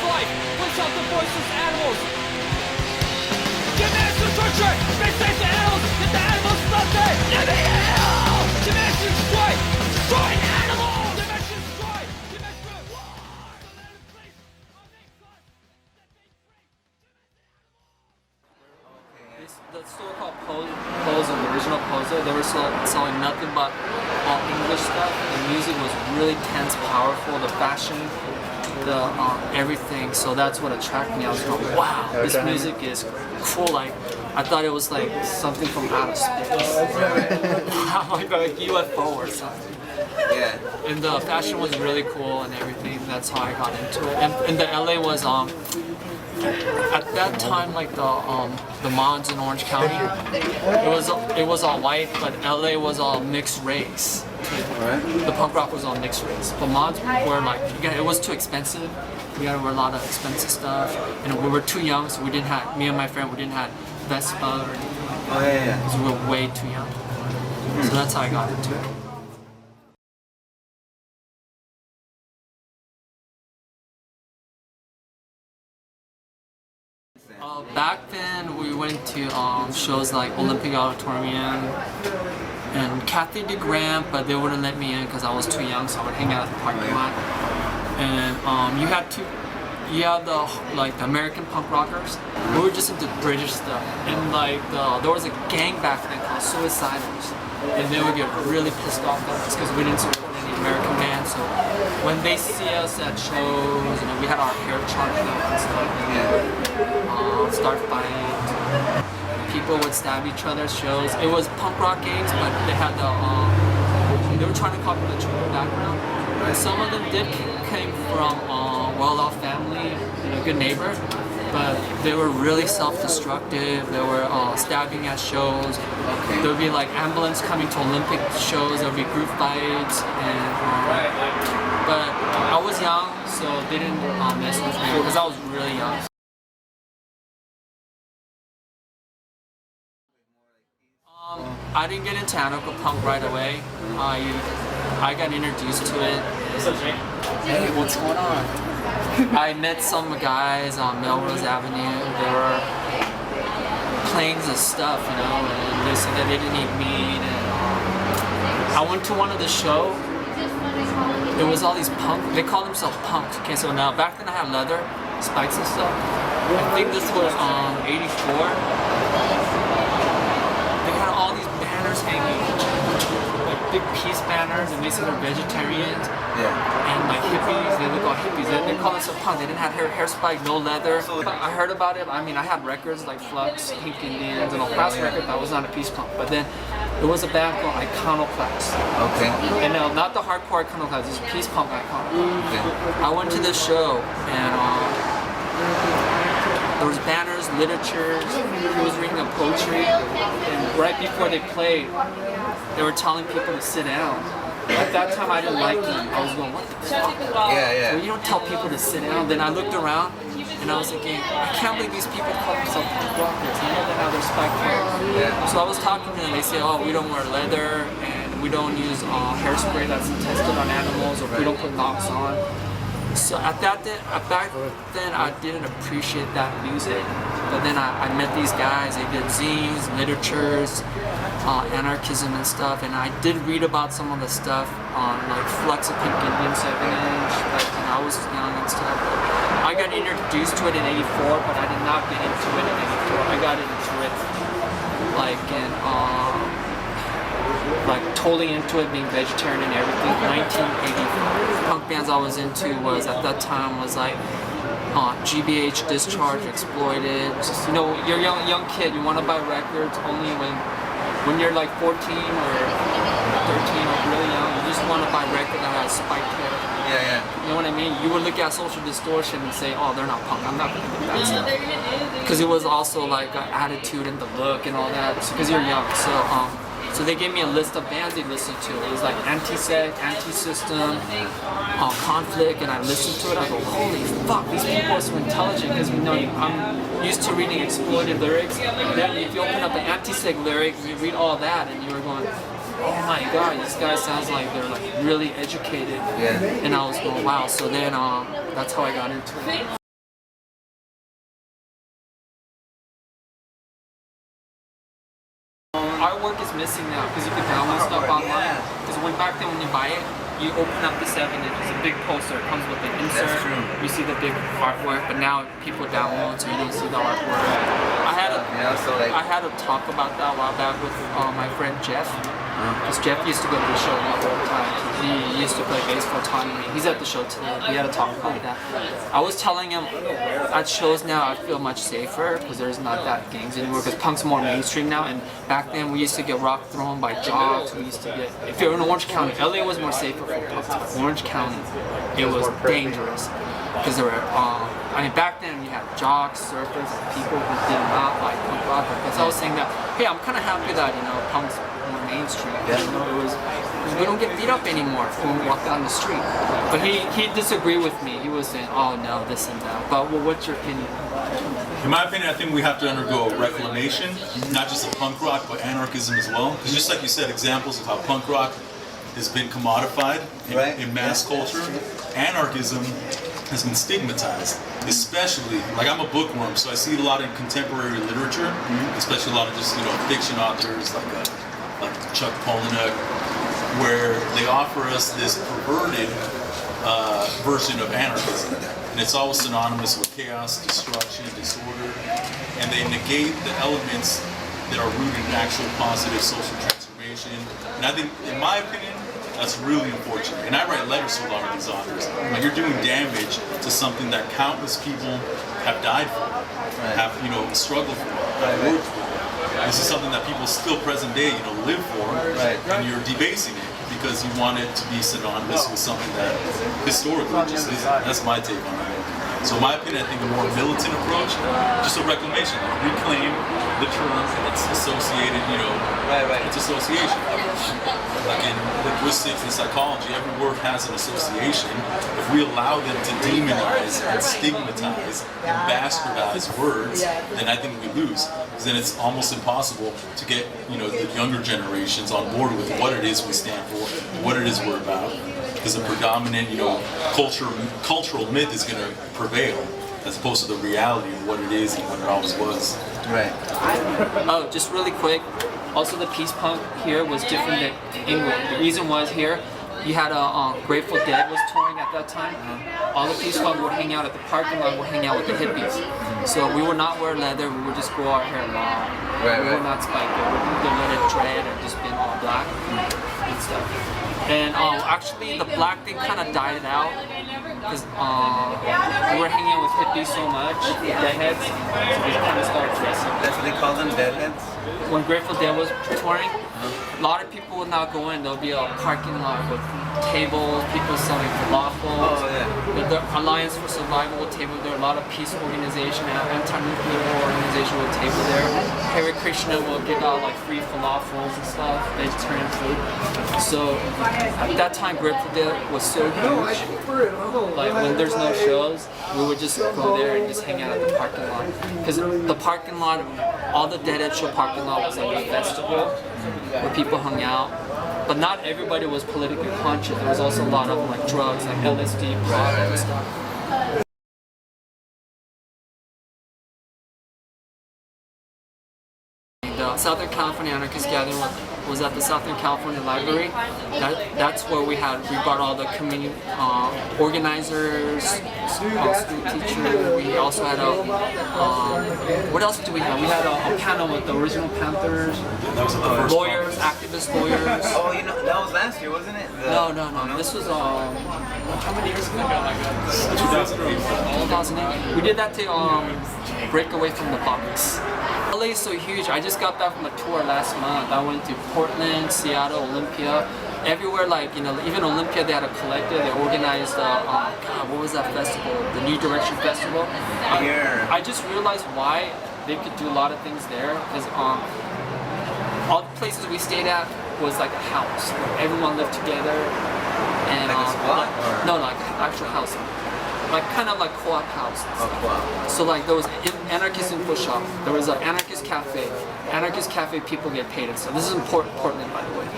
life. Push out the voiceless animals. Demands to torture. Make safe the animals. Get the animals nothing. Living in hell. Demands to destroy. Destroying animals. Demands to destroy. Demands to war. The store called Pozo, the original Pozo, they were selling nothing but all English stuff. The music was really tense, powerful, the fashion, the everything. So that's what attracted me. I was like, wow, this music is cool. Like, I thought it was like something from outer space. Like a UFO or something. Yeah. And the fashion was really cool and everything. That's how I got into it. And the LA was at that time, like the mods in Orange County, it was all white, but LA was all mixed race. The punk rock was all mixed race. But mods were like, it was too expensive. We had to wear a lot of expensive stuff, and we were too young, so we didn't have, me and my friend, we didn't have Vespa or anything like that. Because we were way too young. So that's how I got into it. Back then, we went to shows like Olympic Auditorium and Cathy DeGrant, but they wouldn't let me in because I was too young, so I would hang out at the parking lot. And you had the American punk rockers. We were just into British stuff, and like there was a gang back then called Suicidals, and they would get really pissed off at us because we didn't support any American bands. So when they see us at shows, you know, we had our hair charged up and stuff. Start fights. People would stab each other at shows. It was punk rock gangs, but they had they were trying to copy the True background. And some of them came from well-off family, good neighbor, but they were really self-destructive. They were stabbing at shows. There would be like ambulance coming to Olympic shows. There would be group fights, but I was young, so they didn't mess with me because I was really young. I didn't get into Anarcho-punk right away. I got introduced to it. Hey, what's going on? I met some guys on Melrose Avenue. They were playing this stuff, you know, and they said that they didn't eat meat. And I went to one of the shows. There was all these punk. They call themselves punks. Okay, so now back then I had leather spikes and stuff. I think this was '84. All these banners hanging, like big peace banners, and they say they're vegetarians. And like hippies, they look all hippies. They call themselves punk. They didn't have hair spike, no leather. I heard about it. I mean, I had records like Flux, Pink Indians, and a class record that was not a peace punk. But then there was a band called Iconoclast. Okay. And no, not the hardcore Iconoclast. It's peace punk Iconoclast. I went to this show and. There was banners, literatures, he was reading a poetry, and right before they played, they were telling people to sit down. At that time I didn't like them. I was going, what the fuck? Yeah. Well, you don't tell people to sit down. Then I looked around, and I was thinking, I can't believe these people call themselves punk rockers. I know they have their spiked hair. So I was talking to them, they say, oh, we don't wear leather, and we don't use hairspray that's tested on animals, or we don't put knocks on. So back then I didn't appreciate that music, but then I met these guys. They did zines, literatures, anarchism and stuff, and I did read about some of the stuff on like Flux of Pink Indian 7-inch, but when I was young and stuff. I got introduced to it in '84, but I did not get into it in '84. I got into it like in totally into it, being vegetarian and everything. 1984. Punk bands I was into was at that time was like GBH, Discharge, Exploited. Just, you know, you're a young kid. You want to buy records only when you're like 14 or 13 or really young. You just want to buy a record that has spiked hair. You know what I mean? You would look at Social Distortion and say, oh, they're not punk. I'm not gonna get that stuff. Because it was also like an attitude and the look and all that. Because you're young. So they gave me a list of bands they listened to. It was like Anti-Sect, Anti-System, Conflict, and I listened to it. I go, holy fuck, these people are so intelligent, because I'm used to reading exploited lyrics. Then if you open up the Anti-Sect lyrics, you read all that, and you were going, oh my god, this guy sounds like they're like really educated. And I was going, wow. So then that's how I got into it. artwork is missing now because you can download stuff online. Because back then when you buy it, you open up the 7 inches, a big poster, it comes with an insert, you see the big artwork, but now people download so you don't see the artwork. I had a talk about that a while back with my friend Jeff, because Jeff used to go to the show all the time. He used to play bass for autonomy. He's at the show today. We had a talk about that. I was telling him at shows now I feel much safer because there's not that gangs anymore because punk's more mainstream now, and back then we used to get rock thrown by jocks. We used to get, if you're in Orange County, LA was more safer for punks, but Orange County, it was dangerous because there were, back then you had jocks, surfers, and people who did not like punk rock. Because I was saying that, hey, I'm kind of happy that, punk's more mainstream. We don't get beat up anymore when we walk down the street. But he disagreed with me. He was saying, oh no, this and that. But what's your opinion? In my opinion, I think we have to undergo a reclamation, not just of punk rock, but anarchism as well. Because just like you said, examples of how punk rock has been commodified in mass culture, anarchism has been stigmatized. Especially, like I'm a bookworm, so I see a lot in contemporary literature, especially a lot of just fiction authors like Chuck Palahniuk, where they offer us this perverted version of anarchism. And it's always synonymous with chaos, destruction, disorder, and they negate the elements that are rooted in actual positive social transformation. And I think, in my opinion, that's really unfortunate. And I write letters to a lot of these authors. Like, you're doing damage to something that countless people have died for, have struggled for, have worked for. This is something that people still present day, live for, and you're debasing it because you want it to be synonymous with something that historically just isn't. That's my take on it. So in my opinion, I think a more militant approach, just a reclamation, like reclaim the term and its associated, its association. Like in linguistics and psychology, every word has an association. If we allow them to demonize and stigmatize and bastardize words, then I think we lose. Because then it's almost impossible to get, the younger generations on board with what it is we stand for, what it is we're about. Because the predominant, cultural myth is going to prevail, as opposed to the reality of what it is and what it always was. Right. Oh, just really quick. Also, the peace punk here was different than England. The reason was here, you had a Grateful Dead was touring at that time. All the peace punk would hang out at the parking lot, would hang out with the hippies. So we would not wear leather. We would just grow our hair long. We would not spike it. We would either let it dread or just been all black and stuff. And actually, the black thing kind of died out because we were hanging out with hippies so much, the deadheads, so we kind of started dressing. That's what they call them, deadheads? When Grateful Dead was touring, a lot of people would not go in. There'll be a parking lot with tables, people selling falafels. The Alliance for Survival would table there. A lot of peace organization and anti-nuclear organization would table there. Hare Krishna will give out like free falafels and stuff, vegetarian food. So at that time, Grateful Dead was so huge. Like when there's no shows, we would just go there and just hang out at the parking lot. Because the parking lot, all the Deadhead Show parking lot was like a festival where people hung out. But not everybody was politically conscious. There was also a lot of like drugs, like LSD, pot, and stuff. The Southern California Anarchist Gathering was at the Southern California Library. That's where we brought all the community organizers, school teachers. We also had what else do we have? We had a panel with the original Panthers, lawyers, activist lawyers. Oh, that was last year, wasn't it? No. This was how many years ago? 2008. 2008. We did that to break away from the box. LA is so huge. I just got back from a tour last month. I went to Portland, Seattle, Olympia. Everywhere, even Olympia, they had a collective. They organized, what was that festival? The New Direction Festival. I just realized why they could do a lot of things there. Because all the places we stayed at was like a house where everyone lived together. And, like a squat? No, like an actual house. Like kind of like co-op house. So like there was anarchist info shop. There was an anarchist cafe. Anarchist cafe people get paid and stuff. This is in Portland, by the way.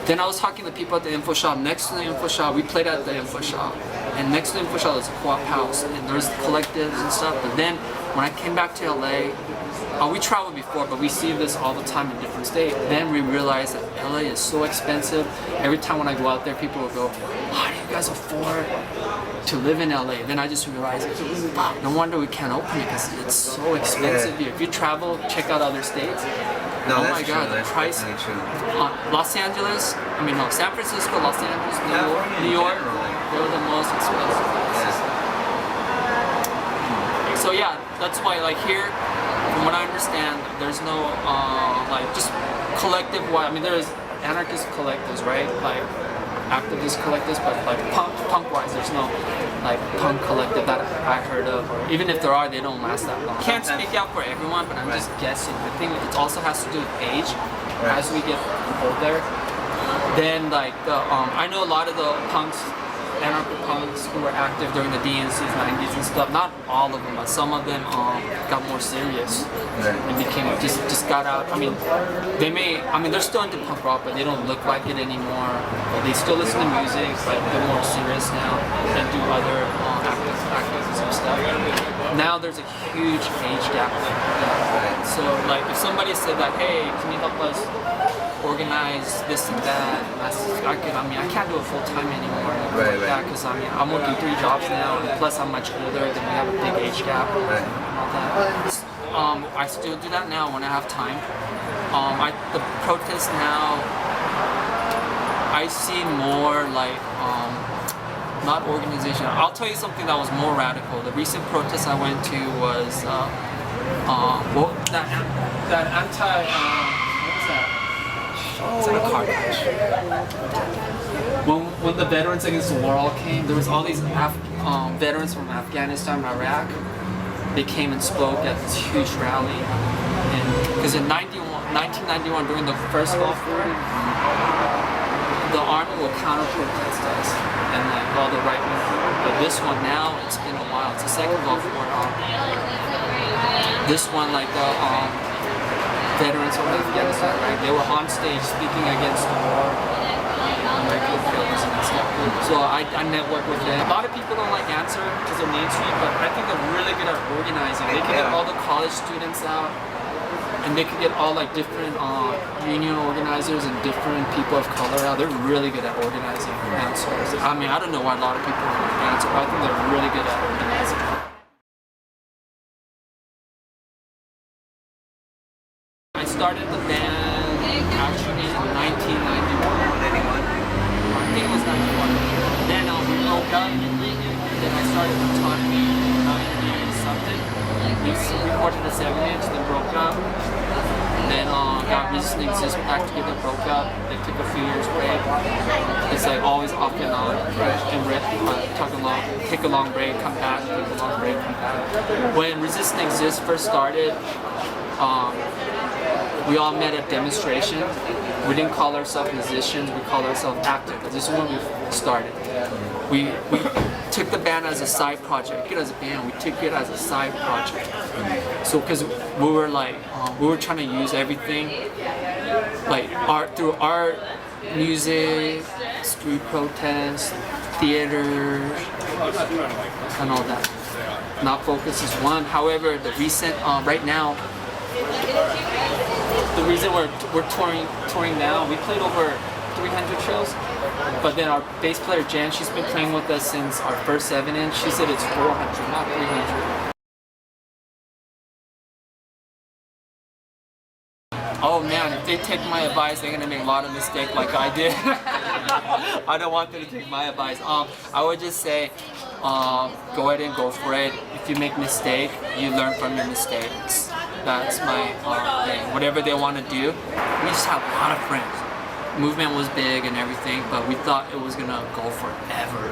Then I was talking to people at the info shop. Next to the info shop, we played at the info shop. And next to the info shop was a co-op house. And there's collectives and stuff. But then when I came back to LA, we traveled before, but we see this all the time in different states. Then we realize that LA is so expensive. Every time when I go out there, people will go, how do you guys afford to live in LA? Then I just realized, wow, no wonder we can't open it because it's so expensive here. If you travel, check out other states. No, oh that's my true. God, the That's price. definitely true. Los Angeles, San Francisco, Los Angeles, California in New York, general, like- they're the most expensive places. So yeah, that's why like here, from what I understand, there's no like just collective. There's anarchist collectives, right? Like activist collectives, but like punk wise, there's no like punk collective that I heard of. Or even if there are, they don't last that long. Can't speak out for everyone, but I'm just guessing. I think it also has to do with age. As we get older, then like I know a lot of the punks. Anarcho-punks who were active during the DNC's 90s and stuff. Not all of them, but some of them got more serious and became just got out. They're still into punk rock, but they don't look like it anymore. They still listen to music, but they're more serious now and do other activism stuff. Now there's a huge age gap. So like if somebody said that, hey, can you help us organize this and that? I can't do it full time anymore. Because I'm working 3 jobs now, and plus I'm much older, then we have a big age gap and all that. I still do that now when I have time. The protests now, I see more like not organization. I'll tell you something that was more radical. The recent protest I went to was that anti. What's that? It's like a car crash. When the Veterans Against the War all came, there was all these veterans from Afghanistan, Iraq. They came and spoke at this huge rally. Because in 1991, during the first Gulf War, the army will counter-protest us and like all the right-wing people. But this one now, it's been a while. It's the second Gulf War. This one, like the veterans from Afghanistan, right? They were on stage speaking against the war, American imperialism and stuff. So I network with them. A lot of people don't like answer because they're mainstream, but I think they're really good at organizing. They can get all the college students out, and they can get all like different union organizers and different people of color out. They're really good at organizing answers. I don't know why a lot of people don't like answer, but I think they're really good at organizing. I started the band actually in 1991. I think it was 91. Then we broke up. Then I started Autonomy in 90-something. We recorded a 7-inch, then broke up. Then got Resisting Exist back together, broke up. They took a few years break. It's like always off and on. Take a long break, come back, take a long break, come back. When Resisting Exist first started, we all met at demonstration. We didn't call ourselves musicians, we called ourselves activists. This is when we started. We took the band as a side project. It as a band, we took it as a side project. So because we were like, we were trying to use everything, like through art, music, street protests, theater, and all that. Not focus is one. However, the recent, right now, the reason we're touring now, we played over 300 shows, but then our bass player Jan, she's been playing with us since our first 7-inch. She said it's 400, not 300. Oh man, if they take my advice, they're gonna make a lot of mistakes like I did. I don't want them to take my advice. I would just say, go ahead and go for it. If you make mistake, you learn from your mistakes. That's my thing. Whatever they want to do. We just have a lot of friends. Movement was big and everything, but we thought it was gonna go forever.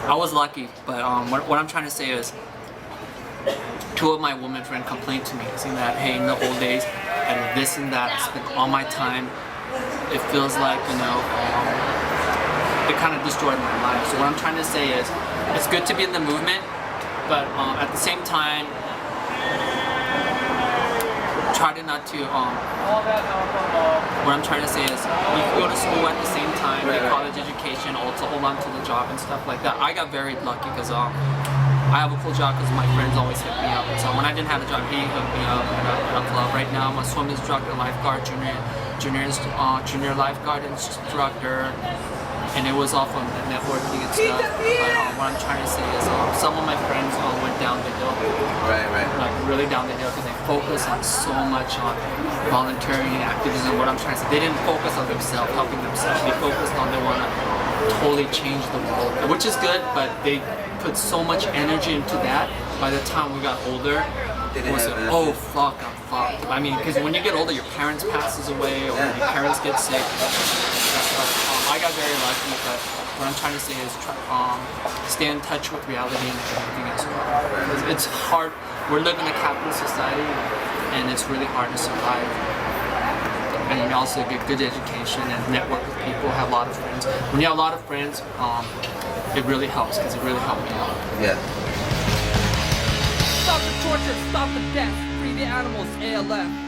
I was lucky, but what I'm trying to say is, 2 of my women friends complained to me, saying that, hey, in the old days, and this and that, I spent all my time. It feels like, it kind of destroyed my life. So what I'm trying to say is, it's good to be in the movement, but at the same time, try to not to, what I'm trying to say is, you can go to school at the same time, get college education, also hold on to the job and stuff like that. I got very lucky because I have a cool job because my friends always hit me up. So when I didn't have a job, he hooked me up at a club. Right now, I'm a swim instructor, lifeguard, junior lifeguard instructor, and it was all from the networking and stuff. But what I'm trying to say is, some of my friends went down the hill. Right. Like really down the hill because they focus on so much on volunteering and activism. What I'm trying to say, they didn't focus on themselves, helping themselves. They focused on they want to totally change the world, which is good, but they put so much energy into that. By the time we got older, it was like, oh fuck, I'm fucked. I mean, because when you get older, your parents passes away or your parents get sick. I got very lucky, but what I'm trying to say is stay in touch with reality and everything as well. It's hard. We're living in a capitalist society, and it's really hard to survive. And you also get good education and network with people, have a lot of friends. When you have a lot of friends, it really helps because it really helped me out. Yeah. Stop the torture, stop the death, free the animals, ALF.